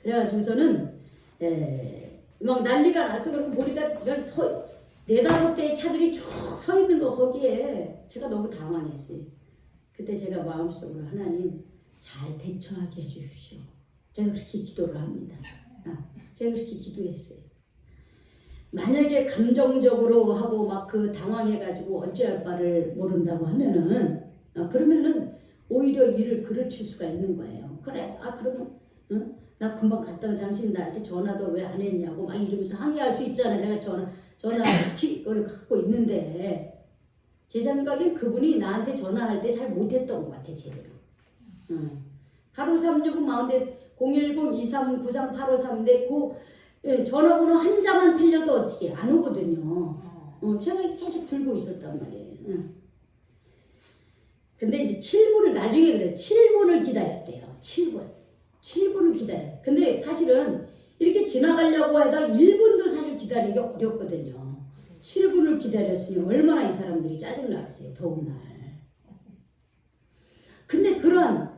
그래가지고서는 막 난리가 나서 그러고 보니까 네다섯 대의 차들이 쭉 서 있는 거 거기에 제가 너무 당황했어요. 그때 제가 마음속으로 하나님 잘 대처하게 해주십시오. 제가 그렇게 기도를 합니다. 제가 그렇게 기도했어요. 만약에 감정적으로 하고 막 그 당황해가지고 어찌할 바를 모른다고 하면은 그러면은 오히려 일을 그르칠 수가 있는 거예요. 그래, 그러면 나 금방 갔다가 당신이 나한테 전화도 왜 안 했냐고 막 이러면서 항의할 수 있잖아요. 내가 전화를 갖고 있는데 제 생각에 그분이 나한테 전화할 때 잘 못했던 것 같아 제대로. 8536은 마운데 010-2393-8536인데 그 전화번호 한 자만 틀려도 어떻게 안 오거든요. 제가 계속 들고 있었단 말이에요. 근데 이제 7분을 나중에 그래 7분을 기다렸대요. 7분을 기다려. 근데 사실은 이렇게 지나가려고 하다 1분도 사실 기다리기 어렵거든요. 7분을 기다렸으니 얼마나 이 사람들이 짜증나겠어요. 더운 날. 근데 그런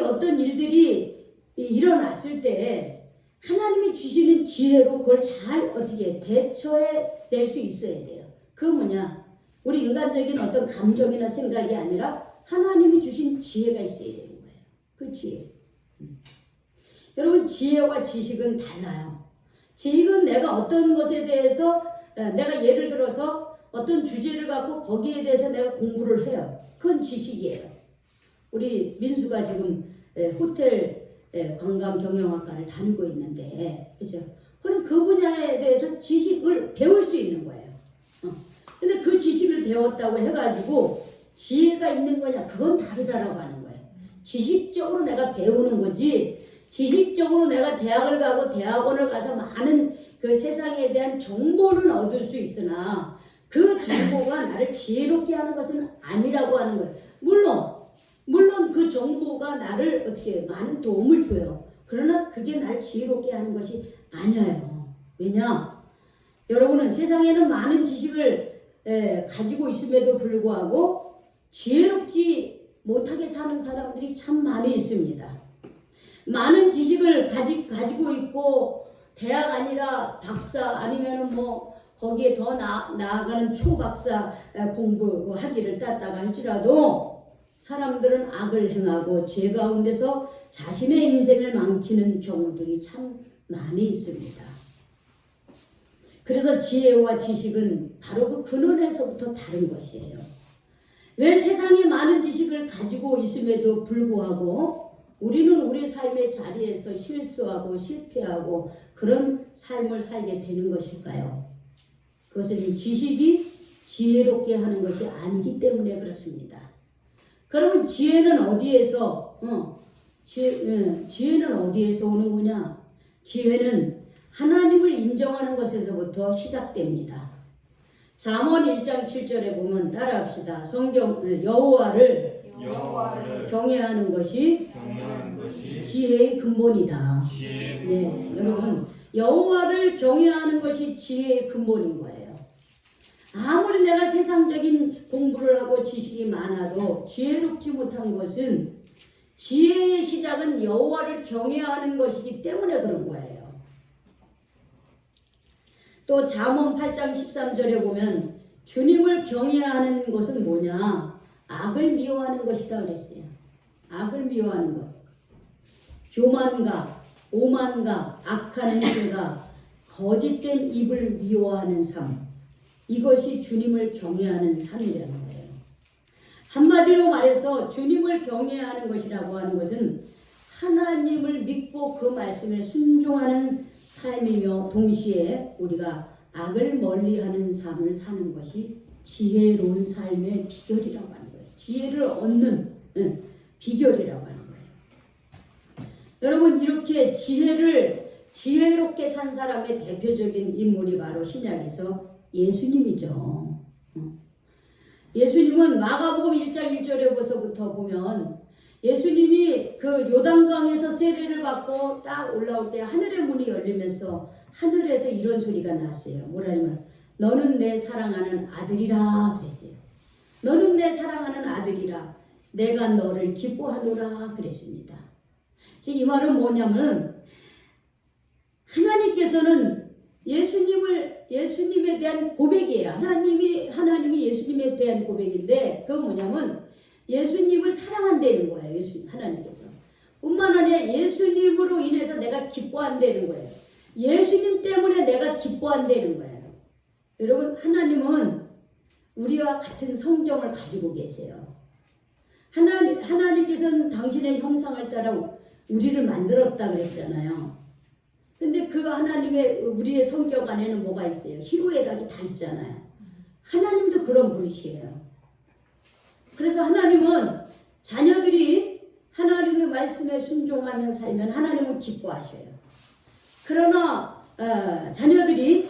어떤 일들이 일어났을 때 하나님이 주시는 지혜로 그걸 잘 어떻게 대처해 낼 수 있어야 돼요. 그거 뭐냐? 우리 인간적인 어떤 감정이나 생각이 아니라 하나님이 주신 지혜가 있어야 되는 거예요. 그 지혜. 여러분 지혜와 지식은 달라요. 지식은 내가 어떤 것에 대해서 내가 예를 들어서 어떤 주제를 갖고 거기에 대해서 내가 공부를 해요. 그건 지식이에요. 우리 민수가 지금 호텔 관광 경영학과를 다니고 있는데, 그죠? 그럼 그 분야에 대해서 지식을 배울 수 있는 거예요. 근데 그 지식을 배웠다고 해가지고 지혜가 있는 거냐? 그건 다르다라고 하는 거예요. 지식적으로 내가 배우는 거지, 지식적으로 내가 대학을 가고 대학원을 가서 많은 그 세상에 대한 정보는 얻을 수 있으나 그 정보가 나를 지혜롭게 하는 것은 아니라고 하는 거예요. 물론 그 정보가 나를 어떻게 많은 도움을 줘요. 그러나 그게 나를 지혜롭게 하는 것이 아니에요. 왜냐? 여러분은 세상에는 많은 지식을 가지고 있음에도 불구하고 지혜롭지 못하게 사는 사람들이 참 많이 있습니다. 많은 지식을 가지고 있고 대학 아니라 박사 아니면은 뭐 거기에 더 나아가는 초박사 공부하기를 땄다가 할지라도 사람들은 악을 행하고 죄 가운데서 자신의 인생을 망치는 경우들이 참 많이 있습니다. 그래서 지혜와 지식은 바로 그 근원에서부터 다른 것이에요. 왜 세상에 많은 지식을 가지고 있음에도 불구하고 우리는 우리 삶의 자리에서 실수하고 실패하고 그런 삶을 살게 되는 것일까요? 그것은 지식이 지혜롭게 하는 것이 아니기 때문에 그렇습니다. 그러면 지혜는 어디에서 오는 거냐? 지혜는 하나님을 인정하는 것에서부터 시작됩니다. 잠언 1장 7절에 보면 따라합시다. 성경 여호와를 경외하는 것이 지혜의 근본이다. 여러분 여호와를 경외하는 것이 지혜의 근본인 거예요. 아무리 내가 세상적인 공부를 하고 지식이 많아도 지혜롭지 못한 것은 지혜의 시작은 여호와를 경외하는 것이기 때문에 그런 거예요. 또 잠언 8장 13절에 보면 주님을 경외하는 것은 뭐냐? 악을 미워하는 것이다 그랬어요. 악을 미워하는 것. 교만과 오만과 악한 행실과 거짓된 입을 미워하는 삶. 이것이 주님을 경외하는 삶이라는 거예요. 한마디로 말해서 주님을 경외하는 것이라고 하는 것은 하나님을 믿고 그 말씀에 순종하는 삶이며 동시에 우리가 악을 멀리하는 삶을 사는 것이 지혜로운 삶의 비결이라고 하는 거예요. 지혜를 얻는 비결이라고 하는 거예요. 여러분 이렇게 지혜롭게 산 사람의 대표적인 인물이 바로 신약에서 예수님이죠. 예수님은 마가복음 1장 1절에서부터 보면 예수님이 그 요단강에서 세례를 받고 딱 올라올 때 하늘의 문이 열리면서 하늘에서 이런 소리가 났어요. 뭐라냐면 너는 내 사랑하는 아들이라 그랬어요. 너는 내 사랑하는 아들이라 내가 너를 기뻐하노라 그랬습니다. 지금 이 말은 뭐냐면 하나님께서는 예수님에 대한 고백이에요. 하나님이 예수님에 대한 고백인데, 그건 뭐냐면, 예수님을 사랑한다는 거예요. 하나님께서. 뿐만 아니라 예수님으로 인해서 내가 기뻐한다는 거예요. 예수님 때문에 내가 기뻐한다는 거예요. 여러분, 하나님은 우리와 같은 성정을 가지고 계세요. 하나님께서는 당신의 형상을 따라 우리를 만들었다 그랬잖아요. 근데 그 우리의 성격 안에는 뭐가 있어요? 희로애락이 다 있잖아요. 하나님도 그런 분이시에요. 그래서 하나님은 자녀들이 하나님의 말씀에 순종하며 살면 하나님은 기뻐하셔요. 그러나 자녀들이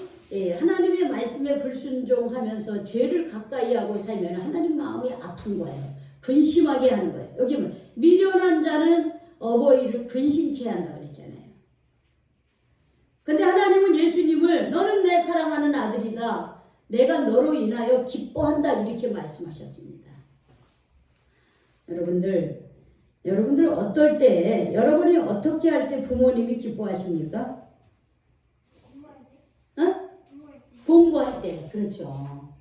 하나님의 말씀에 불순종하면서 죄를 가까이 하고 살면 하나님 마음이 아픈 거예요. 근심하게 하는 거예요. 여기 보면 미련한 자는 어버이를 근심케 한다 그랬잖아요. 근데 하나님은 예수님을 너는 내 사랑하는 아들이다. 내가 너로 인하여 기뻐한다. 이렇게 말씀하셨습니다. 여러분들 어떨 때, 여러분이 어떻게 할 때 부모님이 기뻐하십니까? 공부할 때. 그렇죠.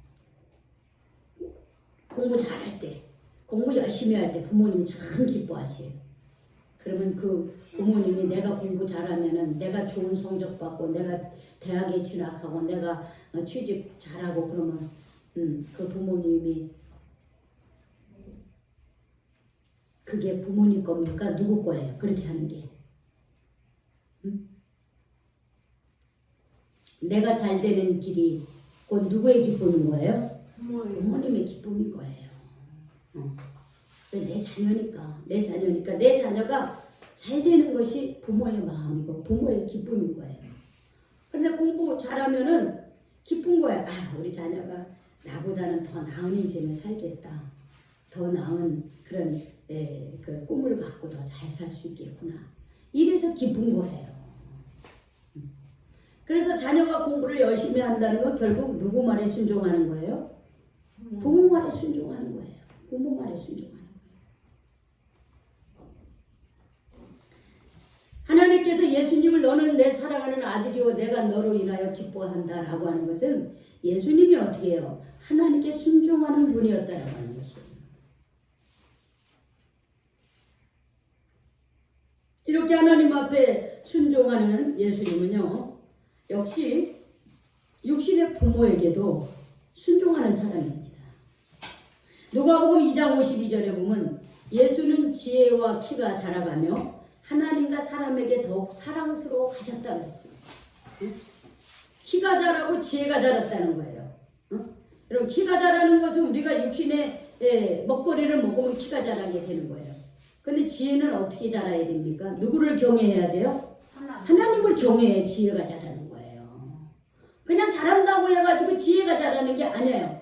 공부 잘할 때, 공부 열심히 할 때 부모님이 참 기뻐하세요. 그러면 그 부모님이 내가 공부 잘하면은 내가 좋은 성적 받고 내가 대학에 진학하고 내가 취직 잘하고 그러면 그 부모님이 그게 부모님 겁니까? 누구 거예요? 그렇게 하는 게. 내가 잘 되는 길이 곧 누구의 기쁨인 거예요? 부모님의 기쁨인 거예요. 내 자녀니까 내 자녀가 잘 되는 것이 부모의 마음이고 부모의 기쁨인 거예요. 그런데 공부 잘하면은 기쁜 거예요. 우리 자녀가 나보다는 더 나은 인생을 살겠다. 더 나은 그런 그 꿈을 갖고 더 잘 살 수 있겠구나. 이래서 기쁜 거예요. 그래서 자녀가 공부를 열심히 한다는 건 결국 누구 말에 순종하는 거예요? 부모 말에 순종하는 거예요. 부모 말에 순종하는 거예요. 하나님께서 예수님을 너는 내 사랑하는 아들이요 내가 너로 인하여 기뻐한다 라고 하는 것은 예수님이 어떻게 해요? 하나님께 순종하는 분이었다라고 하는 것이에요. 이렇게 하나님 앞에 순종하는 예수님은요, 역시 육신의 부모에게도 순종하는 사람입니다. 누가복음 2장 52절에 보면 예수는 지혜와 키가 자라가며 하나님과 사람에게 더욱 사랑스러워 하셨다 그랬습니다. 키가 자라고 지혜가 자랐다는 거예요. 여러분, 키가 자라는 것은 우리가 육신의 먹거리를 먹으면 키가 자라게 되는 거예요. 근데 지혜는 어떻게 자라야 됩니까? 누구를 경외해야 돼요? 하나님을 경외해 지혜가 자라는 거예요. 그냥 자란다고 해가지고 지혜가 자라는 게 아니에요.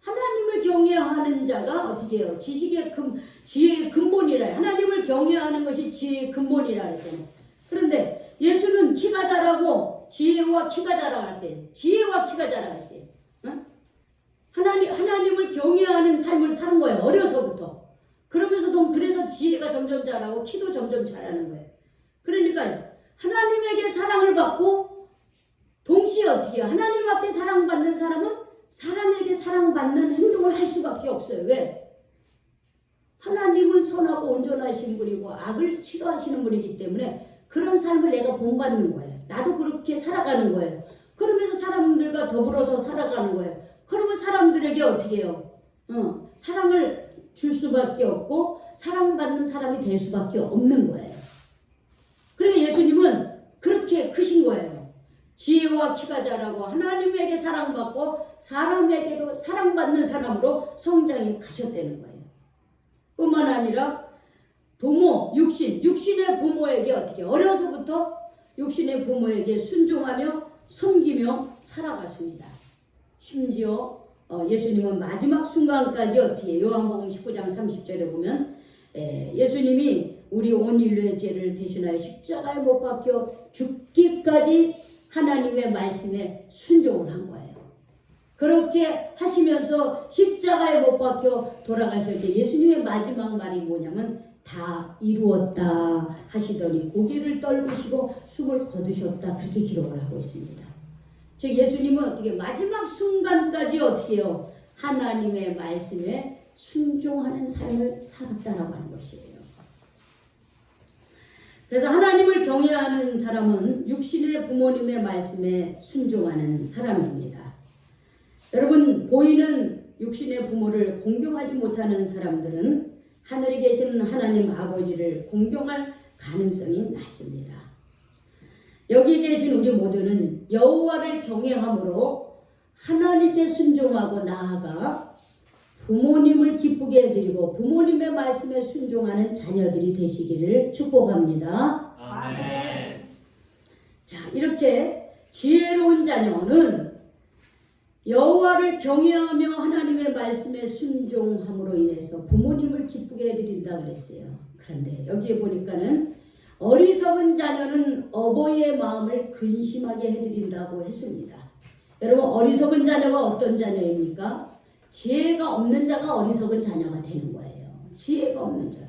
하나님을 경외하는 자가 어떻게 해요? 지혜의 근본이라. 하나님을 경외하는 것이 지혜의 근본이라 그랬잖아요. 그런데 예수는 키가 자라고 지혜와 키가 자라갈 때 지혜와 키가 자라갔어요. 하나님을 경외하는 삶을 사는 거예요. 어려서부터. 그래서 지혜가 점점 자라고 키도 점점 자라는 거예요. 그러니까 하나님에게 사랑을 받고 동시에 어떻게 해요? 하나님 앞에 사랑받는 사람은 사람에게 사랑받는 행동을 할 수밖에 없어요. 왜? 하나님은 선하고 온전하신 분이고 악을 싫어하시는 분이기 때문에 그런 삶을 내가 본받는 거예요. 나도 그렇게 살아가는 거예요. 그러면서 사람들과 더불어서 살아가는 거예요. 그러면 사람들에게 어떻게 해요? 사랑을 줄 수밖에 없고 사랑받는 사람이 될 수밖에 없는 거예요. 그러니까 예수님은 그렇게 크신 거예요. 지혜와 키가 자라고 하나님에게 사랑받고 사람에게도 사랑받는 사람으로 성장해 가셨다는 거예요. 뿐만 아니라 육신의 부모에게 어떻게 어려서부터 육신의 부모에게 순종하며 섬기며 살아갔습니다. 심지어 예수님은 마지막 순간까지 어떻게 요한복음 19장 30절에 보면 예수님이 우리 온 인류의 죄를 대신하여 십자가에 못 박혀 죽기까지 하나님의 말씀에 순종을 한 거예요. 그렇게 하시면서 십자가에 못 박혀 돌아가실 때 예수님의 마지막 말이 뭐냐면 다 이루었다 하시더니 고개를 떨구시고 숨을 거두셨다. 그렇게 기록을 하고 있습니다. 즉 예수님은 어떻게 마지막 순간까지 어떻게 해요? 하나님의 말씀에 순종하는 삶을 살았다라고 하는 것이에요. 그래서 하나님을 경외하는 사람은 육신의 부모님의 말씀에 순종하는 사람입니다. 여러분, 보이는 육신의 부모를 공경하지 못하는 사람들은 하늘에 계시는 하나님 아버지를 공경할 가능성이 낮습니다. 여기 계신 우리 모두는 여호와를 경외함으로 하나님께 순종하고 나아가 부모님을 기쁘게 해드리고 부모님의 말씀에 순종하는 자녀들이 되시기를 축복합니다. 아멘. 자, 이렇게 지혜로운 자녀는 여호와를 경외하며 하나님의 말씀에 순종함으로 인해서 부모님을 기쁘게 해드린다 그랬어요. 그런데 여기에 보니까는 어리석은 자녀는 어버이의 마음을 근심하게 해드린다고 했습니다. 여러분, 어리석은 자녀가 어떤 자녀입니까? 지혜가 없는 자가 어리석은 자녀가 되는 거예요. 지혜가 없는 자.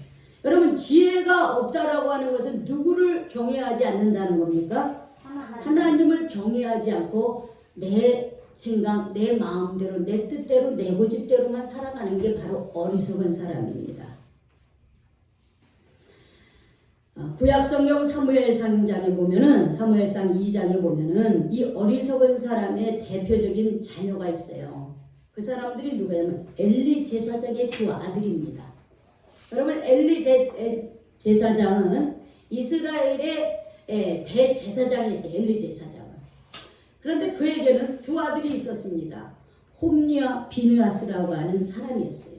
여러분, 지혜가 없다라고 하는 것은 누구를 경외하지 않는다는 겁니까? 하나님을 경외하지 않고 내 생각, 내 마음대로, 내 뜻대로, 내 고집대로만 살아가는 게 바로 어리석은 사람입니다. 구약성경 사무엘상장에 보면은, 사무엘상 2장에 보면은 이 어리석은 사람의 대표적인 자녀가 있어요. 그 사람들이 누구냐면 엘리 제사장의 두 아들입니다. 여러분, 엘리 제사장은 이스라엘의 대제사장이었어요. 엘리 제사장은. 그런데 그에게는 두 아들이 있었습니다. 홈리와 비느하스라고 하는 사람이었어요.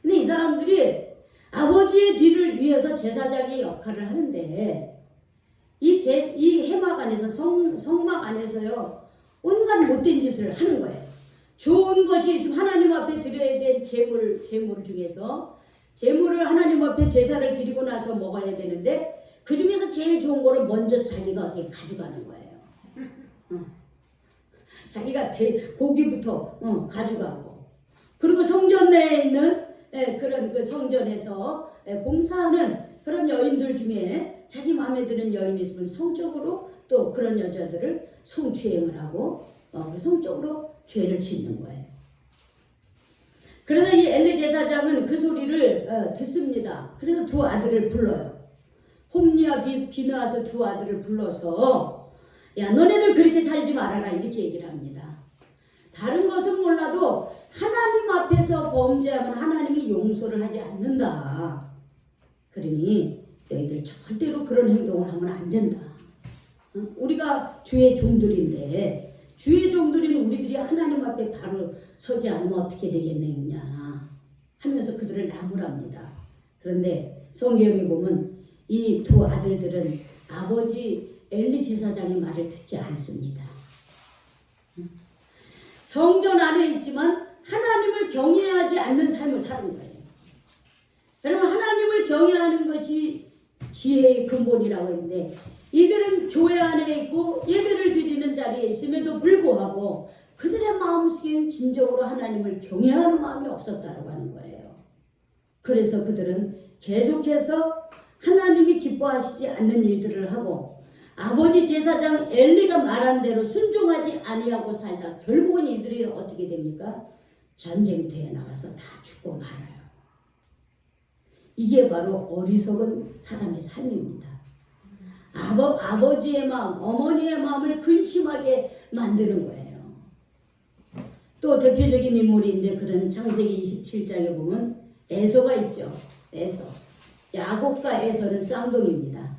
근데 이 사람들이 아버지의 뒤를 위해서 제사장의 역할을 하는데 이 해막 안에서 성막 안에서요 온갖 못된 짓을 하는 거예요. 좋은 것이 있으면 하나님 앞에 드려야 될 제물 중에서 제물을 하나님 앞에 제사를 드리고 나서 먹어야 되는데 그 중에서 제일 좋은 거를 먼저 자기가 어떻게 가져가는 거예요. 자기가 고기부터 가져가고, 그리고 성전 내에 있는 그런 그 성전에서 봉사하는 그런 여인들 중에 자기 마음에 드는 여인이 있으면 성적으로 또 그런 여자들을 성추행을 하고 성적으로 죄를 짓는 거예요. 그래서 이 엘리 제사장은 그 소리를 듣습니다. 그래서 두 아들을 불러요. 홈리와 비느하스 두 아들을 불러서 야, 너네들 그렇게 살지 말아라 이렇게 얘기를 합니다. 다른 것은 몰라도 하나님 앞에서 범죄하면 하나님이 용서를 하지 않는다. 그러니 너희들 절대로 그런 행동을 하면 안 된다. 우리가 주의 종들인데 주의 종들인 우리들이 하나님 앞에 바로 서지 않으면 어떻게 되겠느냐 하면서 그들을 나무랍니다. 그런데 성경에 보면 이 두 아들들은 아버지 엘리 제사장의 말을 듣지 않습니다. 성전 안에 있지만 하나님을 경외하지 않는 삶을 사는 거예요. 여러분, 하나님을 경외하는 것이 지혜의 근본이라고 했는데 이들은 교회 안에 있고 예배를 드리는 자리에 있음에도 불구하고 그들의 마음속에는 진정으로 하나님을 경외하는 마음이 없었다라고 하는 거예요. 그래서 그들은 계속해서 하나님이 기뻐하시지 않는 일들을 하고 아버지 제사장 엘리가 말한 대로 순종하지 아니하고 살다 결국은 이들이 어떻게 됩니까? 전쟁터에 나가서 다 죽고 말아요. 이게 바로 어리석은 사람의 삶입니다. 아버지의 마음, 어머니의 마음을 근심하게 만드는 거예요. 또 대표적인 인물인데 그런 창세기 27장에 보면 에서가 있죠. 에서. 야곱과 에서는 쌍둥이입니다.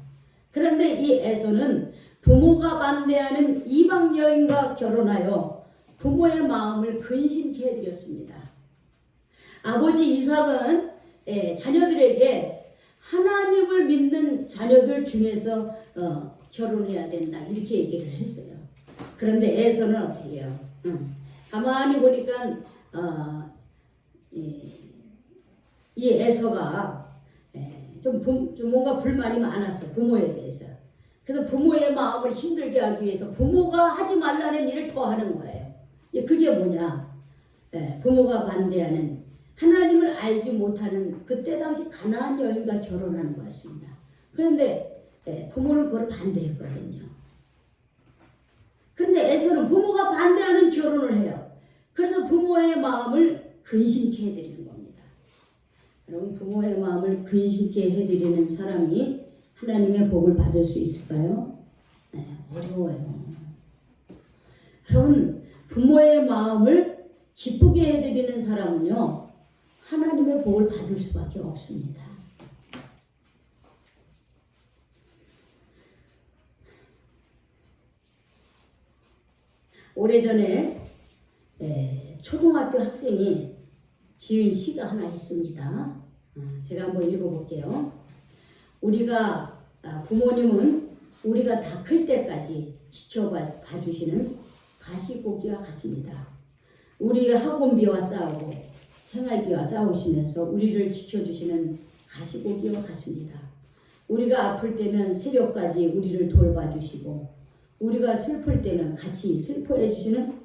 그런데 이 에서는 부모가 반대하는 이방 여인과 결혼하여 부모의 마음을 근심케 해드렸습니다. 아버지 이삭은 자녀들에게 하나님을 믿는 자녀들 중에서 결혼해야 된다 이렇게 얘기를 했어요. 그런데 에서는 어떻게 해요? 가만히 보니까 이 에서가 좀 뭔가 불만이 많았어. 부모에 대해서. 그래서 부모의 마음을 힘들게 하기 위해서 부모가 하지 말라는 일을 더 하는 거예요. 그게 뭐냐? 부모가 반대하는 하나님을 알지 못하는 그때 당시 가나안 여인과 결혼하는 것입니다. 그런데 부모는 그걸 반대했거든요. 근데 에서는 부모가 반대하는 결혼을 해요. 그래서 부모의 마음을 근심케 해드리는 겁니다. 여러분, 부모의 마음을 근심케 해드리는 사람이 하나님의 복을 받을 수 있을까요? 어려워요. 여러분, 부모의 마음을 기쁘게 해드리는 사람은요, 하나님의 복을 받을 수밖에 없습니다. 오래전에 초등학교 학생이 지은 시가 하나 있습니다. 제가 한번 읽어볼게요. 부모님은 우리가 다 클 때까지 지켜봐 주시는 가시고기와 같습니다. 우리의 학원비와 싸우고 생활비와 싸우시면서 우리를 지켜주시는 가시고기와 같습니다. 우리가 아플 때면 새벽까지 우리를 돌봐주시고 우리가 슬플 때면 같이 슬퍼해 주시는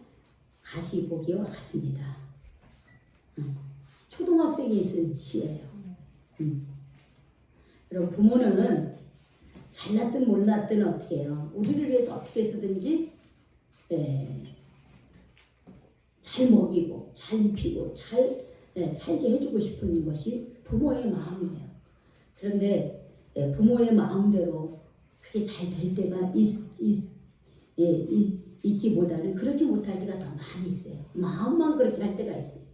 가시고기와 같습니다. 초등학생이 쓴 시예요. 여러분, 부모는 잘났든 못났든 어떻게 해요? 우리를 위해서 어떻게 해서든지 잘 먹이고 잘 입히고 잘 살게 해주고 싶은 것이 부모의 마음이에요. 그런데 부모의 마음대로 그게 잘 될 때가 있기보다는 그렇지 못할 때가 더 많이 있어요. 마음만 그렇게 할 때가 있어요.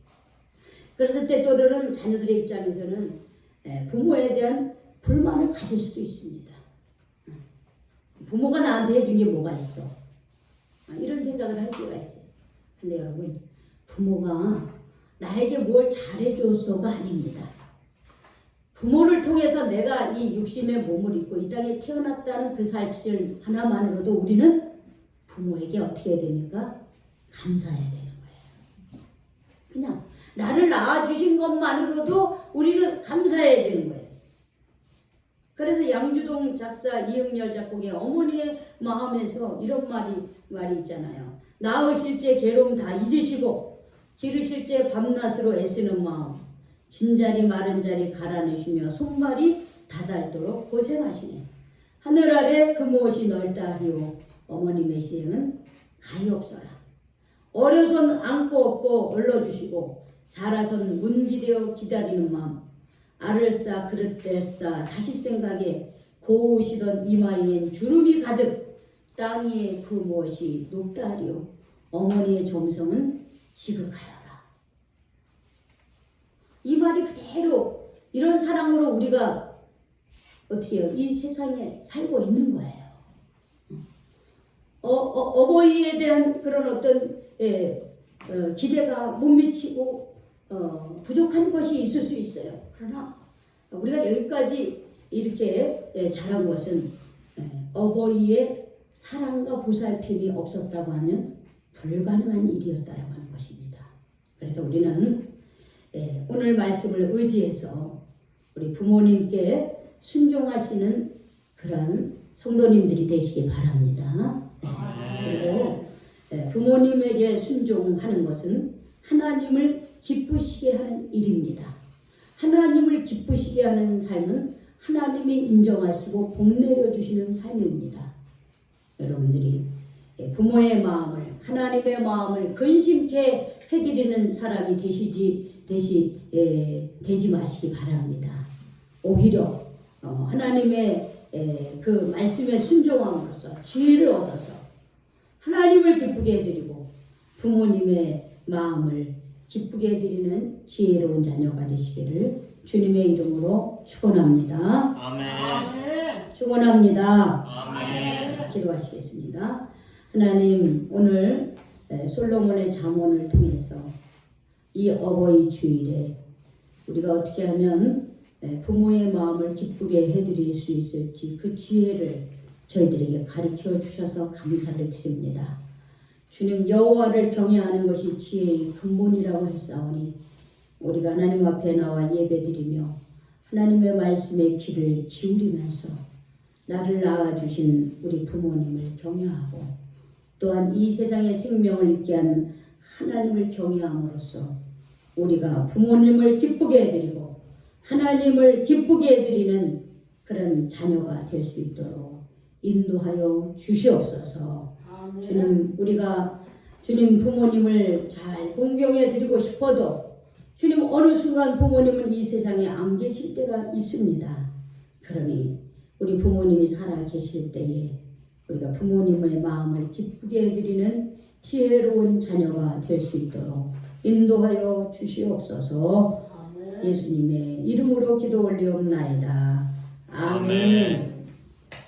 그래서 때때로는 자녀들의 입장에서는 부모에 대한 불만을 가질 수도 있습니다. 부모가 나한테 해준 게 뭐가 있어? 이런 생각을 할 때가 있어요. 근데 여러분, 부모가 나에게 뭘 잘해줬어가 아닙니다. 부모를 통해서 내가 이 육신의 몸을 입고 이 땅에 태어났다는 그 사실 하나만으로도 우리는 부모에게 어떻게 해야 됩니까? 감사해야 되는 거예요. 그냥 나를 낳아주신 것만으로도 우리는 감사해야 되는 거예요. 그래서 양주동 작사 이응열 작곡의 어머니의 마음에서 이런 말이 있잖아요. 낳으실 때 괴로움 다 잊으시고 기르실 때 밤낮으로 애쓰는 마음, 진자리 마른 자리 갈아넣으시며 손발이 다닳도록 고생하시네. 하늘 아래 그 무엇이 넓다 하리오. 어머님의 시행은 가엾어라. 어려선 안고 업고 얼러주시고 자라선 문기되어 기다리는 마음, 알을 싸 그릇될 싸 자식 생각에 고우시던 이마위엔 주름이 가득 땅 위에 그 무엇이 높다 하리오. 어머니의 점성은 지극하여라. 이 말이 그대로 이런 사랑으로 우리가 어떻게 해요? 이 세상에 살고 있는 거예요. 어버이에 대한 그런 어떤 기대가 못 미치고 부족한 것이 있을 수 있어요. 그러나 우리가 여기까지 이렇게 자란 것은 어버이의 사랑과 보살핌이 없었다고 하면 불가능한 일이었다라고 하는 것입니다. 그래서 우리는 오늘 말씀을 의지해서 우리 부모님께 순종하시는 그런 성도님들이 되시기 바랍니다. 그리고 부모님에게 순종하는 것은 하나님을 기쁘시게 하는 일입니다. 하나님을 기쁘시게 하는 삶은 하나님이 인정하시고 복 내려주시는 삶입니다. 여러분들이 부모의 마음을, 하나님의 마음을 근심케 해드리는 사람이 되지 마시기 바랍니다. 오히려 하나님의 그 말씀에 순종함으로써 지혜를 얻어서 하나님을 기쁘게 해드리고 부모님의 마음을 기쁘게 해드리는 지혜로운 자녀가 되시기를 주님의 이름으로 축원합니다. 아멘. 축원합니다. 아멘. 기도하시겠습니다. 하나님, 오늘 솔로몬의 잠언을 통해서 이 어버이 주일에 우리가 어떻게 하면 부모의 마음을 기쁘게 해드릴 수 있을지 그 지혜를 저희들에게 가르쳐 주셔서 감사를 드립니다. 주님, 여호와를 경외하는 것이 지혜의 근본이라고 했사오니 우리가 하나님 앞에 나와 예배드리며 하나님의 말씀에 귀를 기울이면서 나를 낳아주신 우리 부모님을 경외하고 또한 이 세상에 생명을 있게 한 하나님을 경외함으로써 우리가 부모님을 기쁘게 해드리고 하나님을 기쁘게 해드리는 그런 자녀가 될 수 있도록 인도하여 주시옵소서. 주님, 우리가 주님 부모님을 잘 공경해 드리고 싶어도 주님 어느 순간 부모님은 이 세상에 안 계실 때가 있습니다. 그러니 우리 부모님이 살아 계실 때에 우리가 부모님의 마음을 기쁘게 해드리는 지혜로운 자녀가 될 수 있도록 인도하여 주시옵소서. 예수님의 이름으로 기도 올리옵나이다. 아멘.